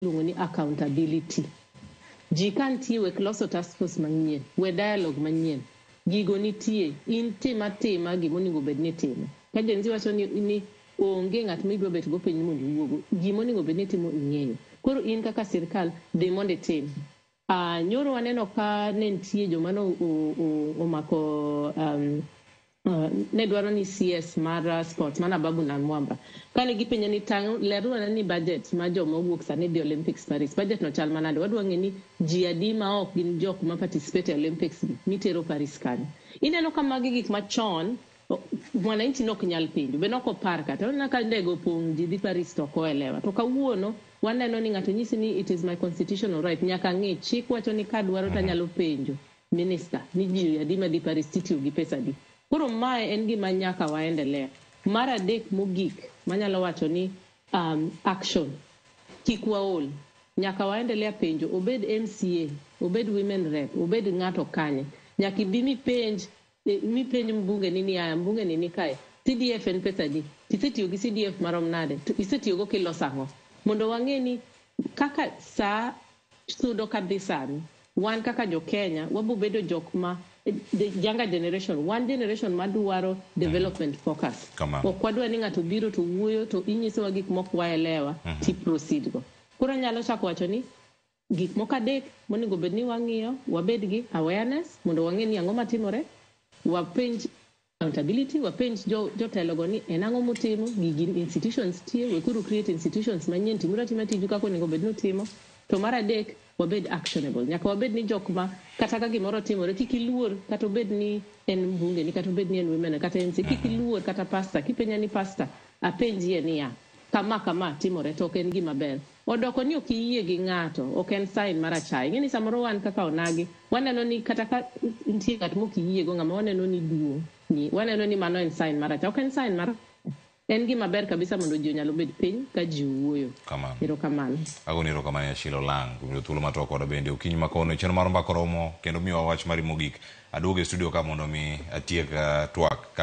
luongo ni accountability. Ji kan tiyo wek loso task force manyien, we dialogue manyien. Gigo nitie, in tima gimonego bed ni timo. Ka jenzi wacho ni onge ng'at midwa bet go piny mondo iwuogo. Gimonego bed ni timo ing'eyo. Koro in kaka sirkal de monde tim. Nyoro waneno ka ne nitie joma no omako ne dwaro ni CS mar sports mana Babu na Mwamba. Kane gipenja ni lerwa ni budget ma joma wuok sani di Olympics Paris. Budget no chal manade. Wadwa ng'e ni ji adi ma ok gin jok ma participate e Olympics mitero Paris kanyo. Ineno ka magi gik machon mwananchi nok nyal penjo. Be nok opar kata. Onena ka ndego pong ji di Paris to koelewa. To kawuono waneno ni ng'ato nyisi ni it is my constitutional right. Nyaka ng'e chik wacho ni ka dwaro ta nyalo penjo minister ni ji adi ma di Paris titiyo gi pesa di. Koro mae en gima nyaka waendelea. Mara adek mogik manyalo wacho ni action. Kik waol. Nyaka waendelea penjo. Obed MCA, obed women rep, obed ng'ato kanye. Nyaka ibi mi penj mbunge nini aya, mbunge nini kae. CDF en pesa di. Tisetiyo gi CDF marom nade. Isetiyo go kilo sango. Mondo wang'e ni kaka sa sudo kabisani. Wan kaka jo Kenya, wabu bedo jok ma the younger generation, one generation maduaro development focus. Okwadwa ni ng'ato biro to wuoyo to inyiso wa gik mok waelewa ti proceed go. Koro nyalo chako wacho ni gik moko adek monego bed ni wang'iyo, wabed gi awareness mondo wang'e ni ang'o matimore, wapenj accountability, wapenj jotelo go ni en ang'o motimo, gigi institutions tie, wekuru create institutions manyien timura tiju kako onego bed ni timo. To mar adek wabed actionable. Nyaka wabed ni jok ma kata ka gimoro timore kik iluor kata obed ni en mbunge ni kata obed ni en women kata MC kik iluor kata pastor kipenya ni pastor apenjie ni ya kama timore to ok en gima ber. Odoko ni ok iyie gi ng'ato ok en sign mar achai. Ng'eni samoro wan kaka onagi waneno ni kata ka nitie ng'at mok iyie go ng'ama waneno ni duo ni waneno ni mano en sign mar achai. Ok en sign mar en gima ber kabisa mondo ji onyalo bed piny ka ji wuoyo. Erokamano. Agoni erokamano ya Sheila Olang. Kumiyo thuolo matoko koda bende okinyi makono cheno mar mbaka romo kendo miyo wach mari mogik. Aduogo e studio ka mondo mi atiek twak.